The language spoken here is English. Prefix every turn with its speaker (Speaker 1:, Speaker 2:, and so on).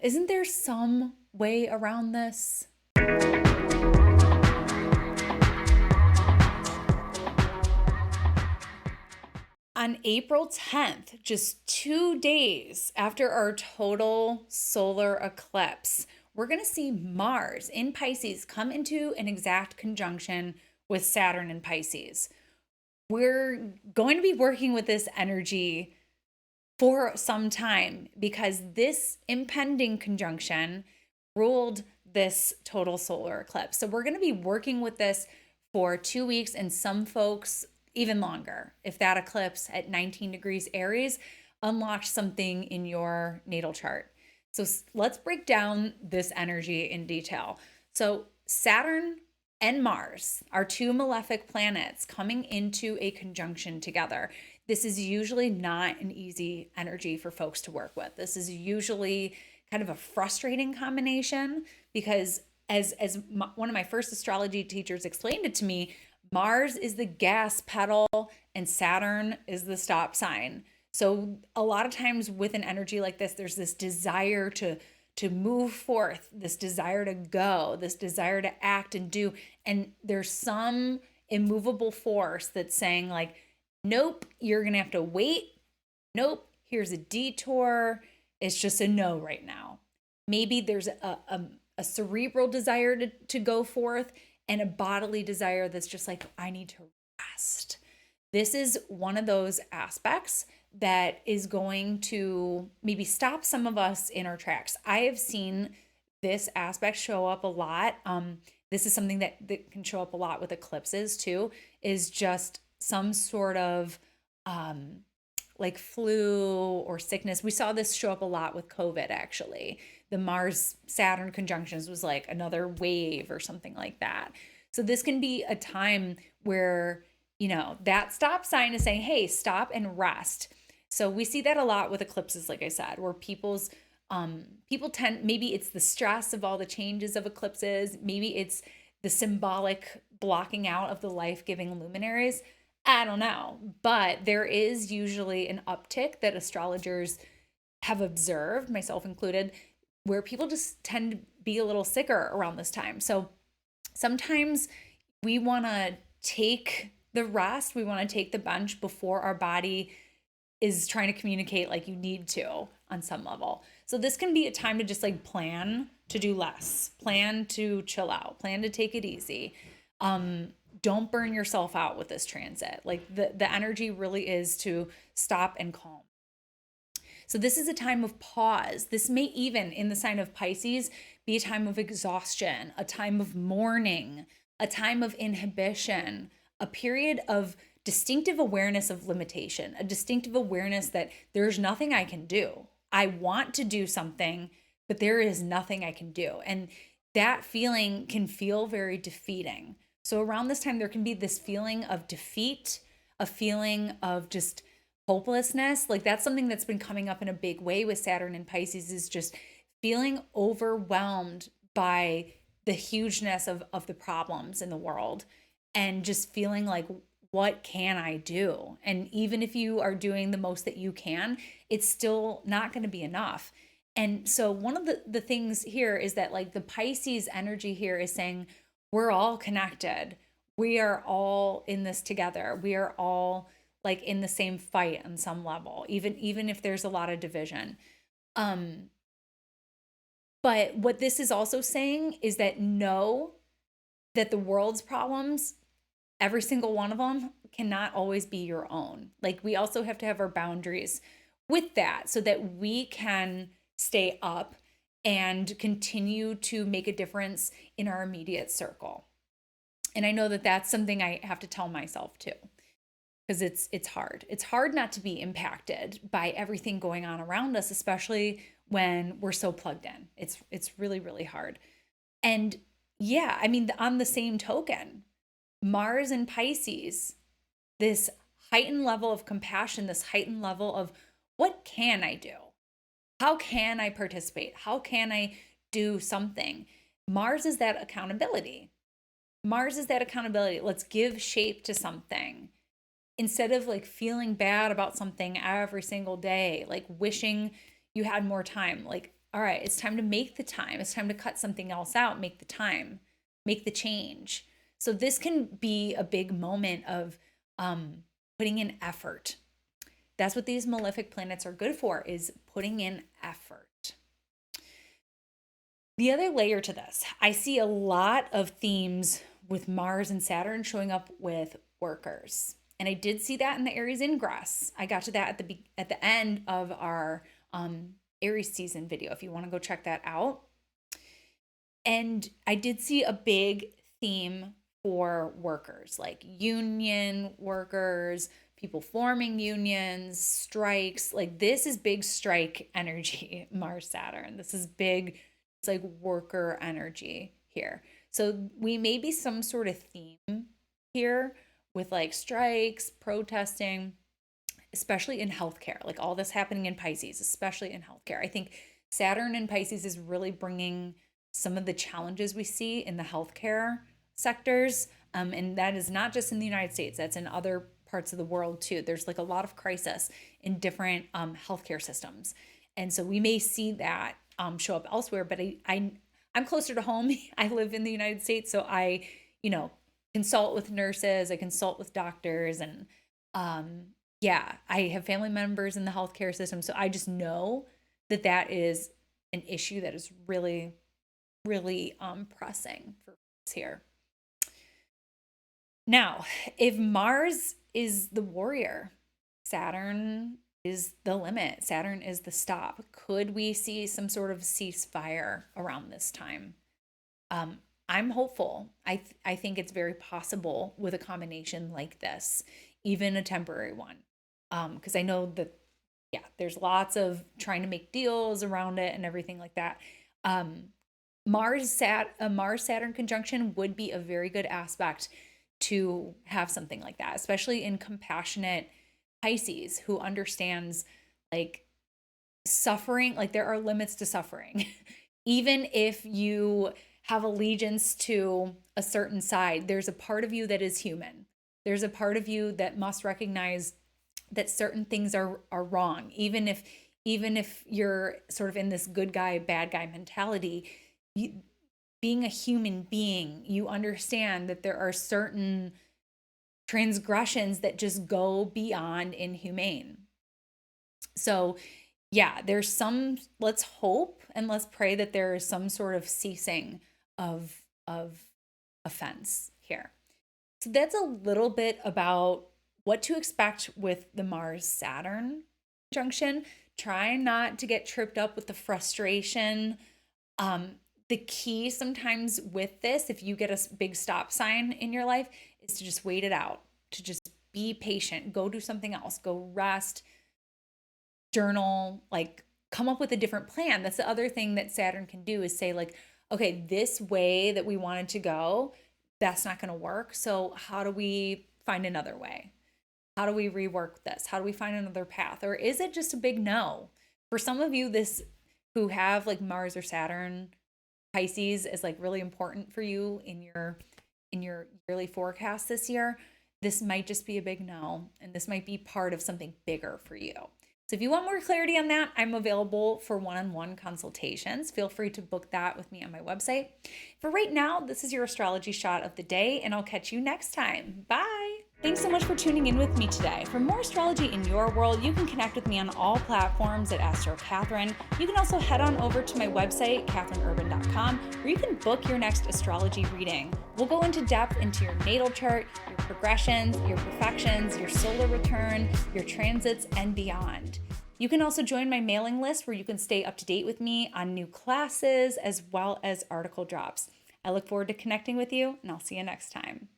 Speaker 1: Isn't there some way around this? On April 10th, just 2 days after our total solar eclipse, we're going to see Mars in Pisces come into an exact conjunction with Saturn in Pisces. We're going to be working with this energy for some time because this impending conjunction ruled this total solar eclipse. So we're going to be working with this for 2 weeks, and some folks even longer if that eclipse at 19 degrees Aries unlocks something in your natal chart. So let's break down this energy in detail. So Saturn and Mars are two malefic planets coming into a conjunction together. This is usually not an easy energy for folks to work with. This is usually kind of a frustrating combination because one of my first astrology teachers explained it to me, Mars is the gas pedal and Saturn is the stop sign. So a lot of times with an energy like this, there's this desire to move forth, this desire to go, this desire to act and do. And there's some immovable force that's saying like, nope, you're going to have to wait. Nope, here's a detour. It's just a no right now. Maybe there's a cerebral desire to go forth and a bodily desire that's just like, I need to rest. This is one of those aspects that is going to maybe stop some of us in our tracks. I have seen this aspect show up a lot. This is something that can show up a lot with eclipses too, is just some sort of like flu or sickness. We saw this show up a lot with COVID, actually. The Mars-Saturn conjunctions was like another wave or something like that. So this can be a time where, that stop sign is saying, hey, stop and rest. So we see that a lot with eclipses, like I said, where people tend, maybe it's the stress of all the changes of eclipses, maybe it's the symbolic blocking out of the life-giving luminaries. I don't know, but there is usually an uptick that astrologers have observed, myself included, where people just tend to be a little sicker around this time. So sometimes we want to take the rest, we want to take the bench before our body is trying to communicate like you need to on some level. So this can be a time to just like plan to do less, plan to chill out, plan to take it easy. Don't burn yourself out with this transit. Like the energy really is to stop and calm. So this is a time of pause. This may even, in the sign of Pisces, be a time of exhaustion, a time of mourning, a time of inhibition, a period of distinctive awareness of limitation, a distinctive awareness that there's nothing I can do. I want to do something, but there is nothing I can do. And that feeling can feel very defeating. So around this time, there can be this feeling of defeat, a feeling of just hopelessness. Like that's something that's been coming up in a big way with Saturn and Pisces, is just feeling overwhelmed by the hugeness of the problems in the world and just feeling like, what can I do? And even if you are doing the most that you can, it's still not going to be enough. And so one of the things here is that like the Pisces energy here is saying, we're all connected. We are all in this together. We are all like in the same fight on some level, even if there's a lot of division. But what this is also saying is that know that the world's problems, every single one of them, cannot always be your own. Like we also have to have our boundaries with that so that we can stay up and continue to make a difference in our immediate circle. And I know that that's something I have to tell myself too, because it's hard. It's hard not to be impacted by everything going on around us, especially when we're so plugged in. It's really, really hard. And yeah, I mean, on the same token, Mars and Pisces, this heightened level of compassion, this heightened level of what can I do? How can I participate? How can I do something? Mars is that accountability. Mars is that accountability. Let's give shape to something instead of like feeling bad about something every single day, like wishing you had more time. Like all right, it's time to make the time. It's time to cut something else out, make the time, make the change. So this can be a big moment of putting in effort. That's what these malefic planets are good for, is putting in effort. The other layer to this, I see a lot of themes with Mars and Saturn showing up with workers. And I did see that in the Aries ingress. I got to that at the end of our Aries season video, if you want to go check that out. And I did see a big theme for workers, like union workers, people forming unions, strikes. Like this is big strike energy, Mars Saturn. This is big, it's like worker energy here. So we may be some sort of theme here with like strikes, protesting, especially in healthcare, like all this happening in Pisces, especially in healthcare. I think Saturn in Pisces is really bringing some of the challenges we see in the healthcare sectors. And that is not just in the United States, that's in other parts of the world too. There's like a lot of crisis in different healthcare systems. And so we may see that show up elsewhere, but I'm closer to home. I live in the United States, so I, consult with nurses, I consult with doctors, and yeah, I have family members in the healthcare system, so I just know that that is an issue that is really, really pressing for us here. Now, if Mars is the warrior, Saturn is the limit, Saturn is the stop. Could we see some sort of ceasefire around this time? I'm hopeful. I think it's very possible with a combination like this, even a temporary one. Because I know that, yeah, there's lots of trying to make deals around it and everything like that. A Mars Saturn conjunction would be a very good aspect to have something like that, especially in compassionate Pisces who understands like suffering, like there are limits to suffering. Even if you have allegiance to a certain side, there's a part of you that is human. There's a part of you that must recognize that certain things are wrong. Even if you're sort of in this good guy, bad guy mentality, being a human being, you understand that there are certain transgressions that just go beyond inhumane. So yeah, let's hope and let's pray that there is some sort of ceasing of offense here. So that's a little bit about what to expect with the Mars-Saturn conjunction. Try not to get tripped up with the frustration. The key sometimes with this, if you get a big stop sign in your life, is to just wait it out, to just be patient, go do something else, go rest, journal, like come up with a different plan. That's the other thing that Saturn can do, is say like, okay, this way that we wanted to go, that's not going to work. So how do we find another way? How do we rework this? How do we find another path? Or is it just a big no? For some of you, this who have like Mars or Saturn, Pisces is like really important for you in your yearly forecast this year, this might just be a big no, and this might be part of something bigger for you. So if you want more clarity on that, I'm available for one-on-one consultations. Feel free to book that with me on my website. For right now, this is your astrology shot of the day, and I'll catch you next time. Bye. Thanks so much for tuning in with me today. For more astrology in your world, you can connect with me on all platforms at Astro Catherine. You can also head on over to my website, catherineurban.com, where you can book your next astrology reading. We'll go into depth into your natal chart, your progressions, your profections, your solar return, your transits, and beyond. You can also join my mailing list where you can stay up to date with me on new classes as well as article drops. I look forward to connecting with you, and I'll see you next time.